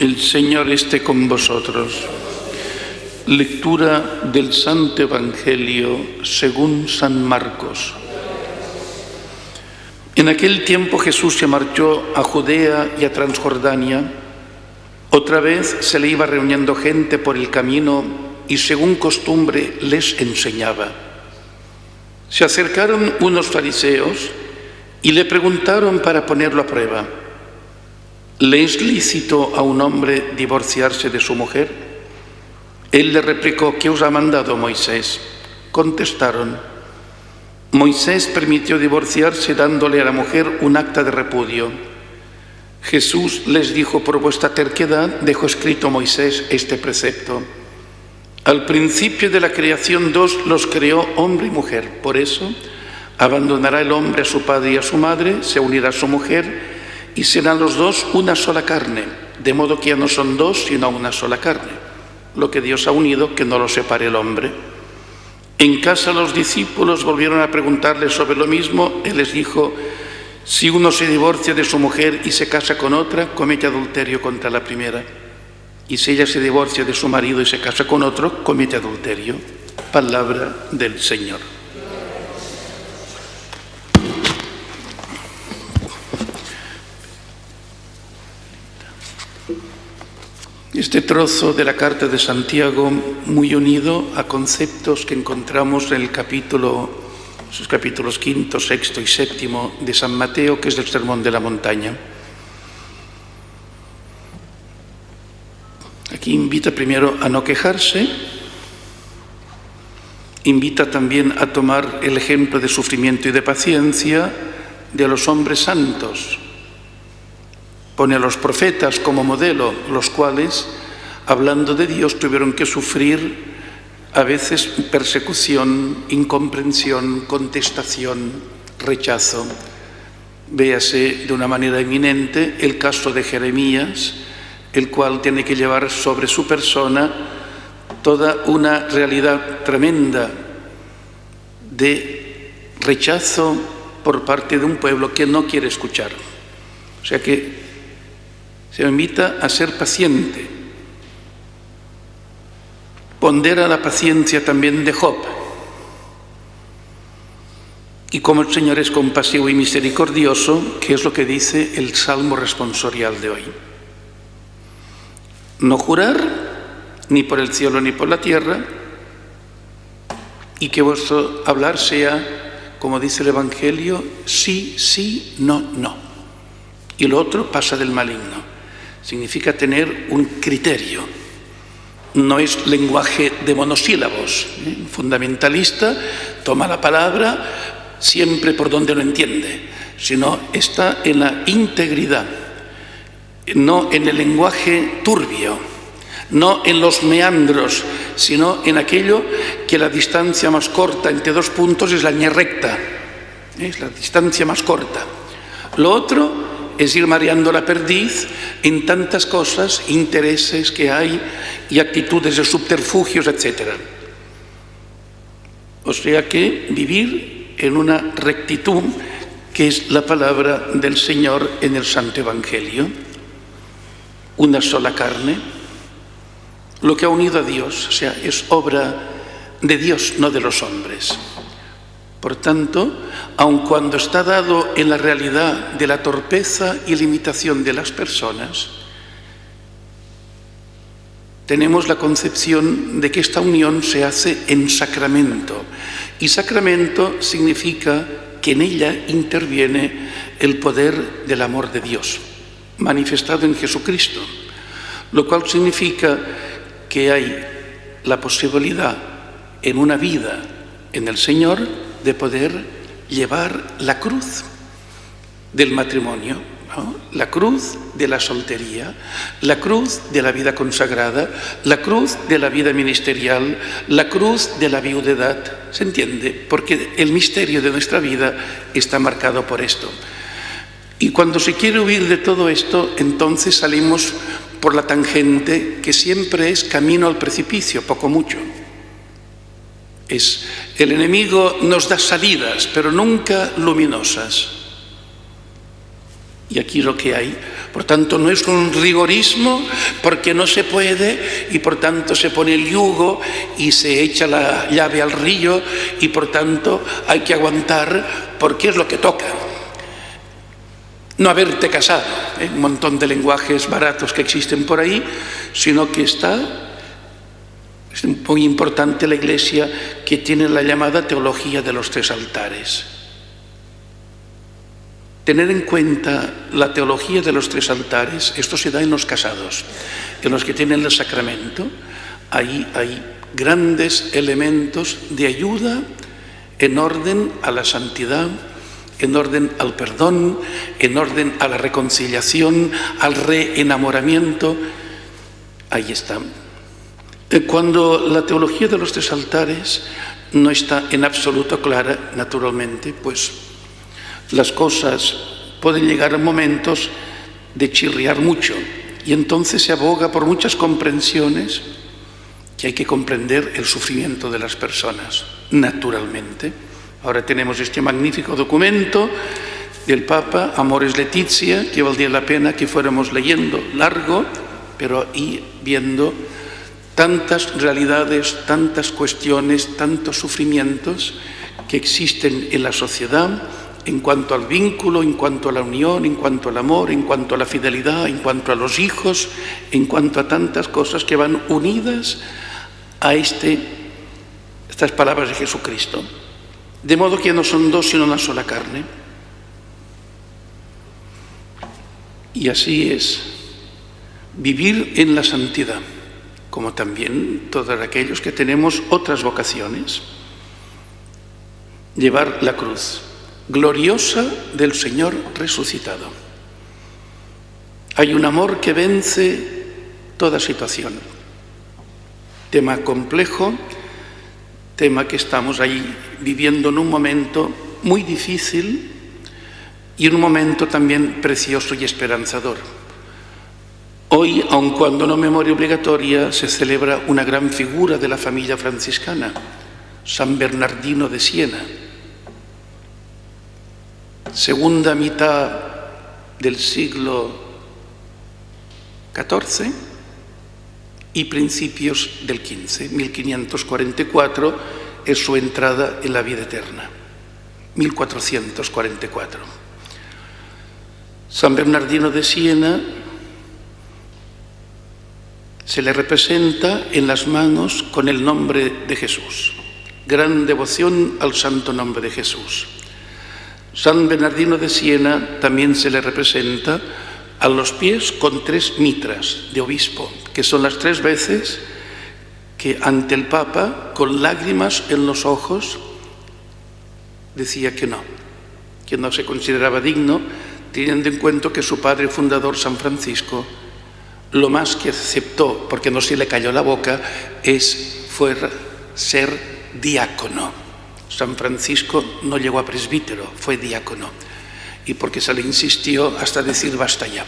El Señor esté con vosotros. Lectura del Santo Evangelio según San Marcos. En aquel tiempo Jesús se marchó a Judea y a Transjordania. Otra vez se le iba reuniendo gente por el camino y según costumbre les enseñaba. Se acercaron unos fariseos y le preguntaron para ponerlo a prueba: ¿le es lícito a un hombre divorciarse de su mujer? Él le replicó: ¿qué os ha mandado Moisés? Contestaron: Moisés permitió divorciarse dándole a la mujer un acta de repudio. Jesús les dijo: por vuestra terquedad dejó escrito Moisés este precepto. Al principio de la creación Dios los creó hombre y mujer. Por eso abandonará el hombre a su padre y a su madre, se unirá a su mujer y serán los dos una sola carne. De modo que ya no son dos, sino una sola carne. Lo que Dios ha unido, que no lo separe el hombre. En casa los discípulos volvieron a preguntarle sobre lo mismo. Él les dijo: si uno se divorcia de su mujer y se casa con otra, comete adulterio contra la primera. Y si ella se divorcia de su marido y se casa con otro, comete adulterio. Palabra del Señor. Este trozo de la carta de Santiago, muy unido a conceptos que encontramos en sus capítulos 5, 6 y 7 de San Mateo, que es del Sermón de la Montaña. Aquí invita primero a no quejarse, invita también a tomar el ejemplo de sufrimiento y de paciencia de los hombres santos. Pone a los profetas como modelo, los cuales, hablando de Dios, tuvieron que sufrir a veces persecución, incomprensión, contestación, rechazo. Véase de una manera eminente el caso de Jeremías, el cual tiene que llevar sobre su persona toda una realidad tremenda de rechazo por parte de un pueblo que no quiere escuchar. O sea que se invita a ser paciente. Pondera la paciencia también de Job. Y como el Señor es compasivo y misericordioso, que es lo que dice el Salmo responsorial de hoy. No jurar, ni por el cielo ni por la tierra, y que vuestro hablar sea, como dice el Evangelio, sí, sí, no, no. Y lo otro pasa del maligno. Significa tener un criterio. No es lenguaje de monosílabos. Un fundamentalista toma la palabra siempre por donde lo entiende, sino está en la integridad, no en el lenguaje turbio, no en los meandros, sino en aquello que la distancia más corta entre dos puntos es la línea recta. Es la distancia más corta. Lo otro es ir mareando la perdiz en tantas cosas, intereses que hay y actitudes de subterfugios, etc. O sea que vivir en una rectitud, que es la palabra del Señor en el Santo Evangelio. Una sola carne, lo que ha unido a Dios, o sea, es obra de Dios, no de los hombres. Por tanto, aun cuando está dado en la realidad de la torpeza y limitación de las personas, tenemos la concepción de que esta unión se hace en sacramento. Y sacramento significa que en ella interviene el poder del amor de Dios, manifestado en Jesucristo, lo cual significa que hay la posibilidad en una vida en el Señor de poder llevar la cruz del matrimonio, ¿no? La cruz de la soltería, la cruz de la vida consagrada, la cruz de la vida ministerial, la cruz de la viudedad. ¿Se entiende? Porque el misterio de nuestra vida está marcado por esto. Y cuando se quiere huir de todo esto, entonces salimos por la tangente que siempre es camino al precipicio, poco mucho. El enemigo nos da salidas, pero nunca luminosas. Y aquí lo que hay, Por tanto, no es un rigorismo porque no se puede y por tanto se pone el yugo y se echa la llave al río y por tanto hay que aguantar porque es lo que toca. No haberte casado, un montón de lenguajes baratos que existen por ahí, sino que es muy importante la Iglesia que tiene la llamada teología de los tres altares. Tener en cuenta la teología de los tres altares, esto se da en los casados, en los que tienen el sacramento, ahí hay grandes elementos de ayuda en orden a la santidad, en orden al perdón, en orden a la reconciliación, al reenamoramiento. Ahí está. Cuando la teología de los tres altares no está en absoluto clara, naturalmente, pues las cosas pueden llegar a momentos de chirriar mucho y entonces se aboga por muchas comprensiones que hay que comprender el sufrimiento de las personas, naturalmente. Ahora tenemos este magnífico documento del Papa, Amoris Laetitia, que valdría la pena que fuéramos leyendo largo, pero ahí viendo tantas realidades, tantas cuestiones, tantos sufrimientos que existen en la sociedad en cuanto al vínculo, en cuanto a la unión, en cuanto al amor, en cuanto a la fidelidad, en cuanto a los hijos, en cuanto a tantas cosas que van unidas a estas palabras de Jesucristo. De modo que no son dos sino una sola carne. Y así es vivir en la santidad, como también todos aquellos que tenemos otras vocaciones. Llevar la cruz gloriosa del Señor resucitado. Hay un amor que vence toda situación. Tema complejo, tema que estamos ahí viviendo en un momento muy difícil y un momento también precioso y esperanzador. Hoy, aun cuando no memoria obligatoria, se celebra una gran figura de la familia franciscana, San Bernardino de Siena. Segunda mitad del siglo XIV y principios del XV. 1544 es su entrada en la vida eterna. 1444. San Bernardino de Siena se le representa en las manos con el nombre de Jesús. Gran devoción al santo nombre de Jesús. San Bernardino de Siena también se le representa a los pies con 3 mitras de obispo, que son las 3 veces que ante el Papa, con lágrimas en los ojos, decía que no se consideraba digno, teniendo en cuenta que su padre fundador, San Francisco, lo más que aceptó, porque no se le cayó la boca, fue ser diácono. San Francisco no llegó a presbítero, fue diácono. Y porque se le insistió hasta decir basta ya.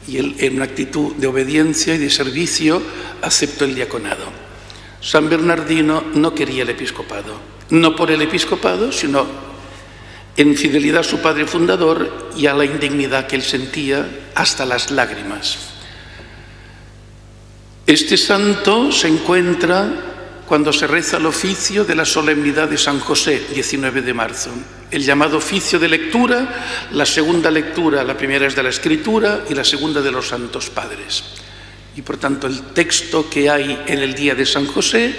Y él, en una actitud de obediencia y de servicio, aceptó el diaconado. San Bernardino no quería el episcopado. No por el episcopado, sino en fidelidad a su padre fundador y a la indignidad que él sentía hasta las lágrimas. Este santo se encuentra cuando se reza el oficio de la solemnidad de San José, 19 de marzo. El llamado oficio de lectura, la segunda lectura, la primera es de la Escritura y la segunda de los Santos Padres. Y por tanto el texto que hay en el día de San José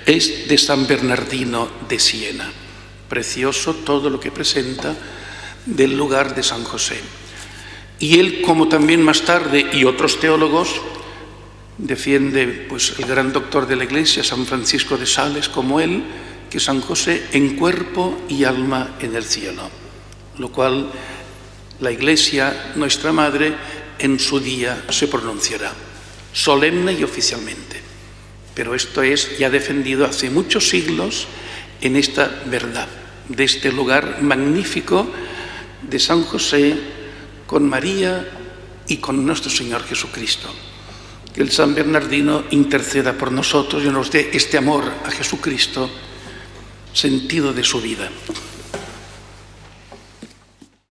es de San Bernardino de Siena. Precioso todo lo que presenta del lugar de San José. Y él, como también más tarde, y otros teólogos, defiende pues el gran doctor de la Iglesia, San Francisco de Sales, como él, que San José en cuerpo y alma en el cielo, lo cual la Iglesia, nuestra Madre, en su día se pronunciará, solemne y oficialmente. Pero esto es ya defendido hace muchos siglos en esta verdad, de este lugar magnífico de San José con María y con nuestro Señor Jesucristo. Que el San Bernardino interceda por nosotros y nos dé este amor a Jesucristo, sentido de su vida.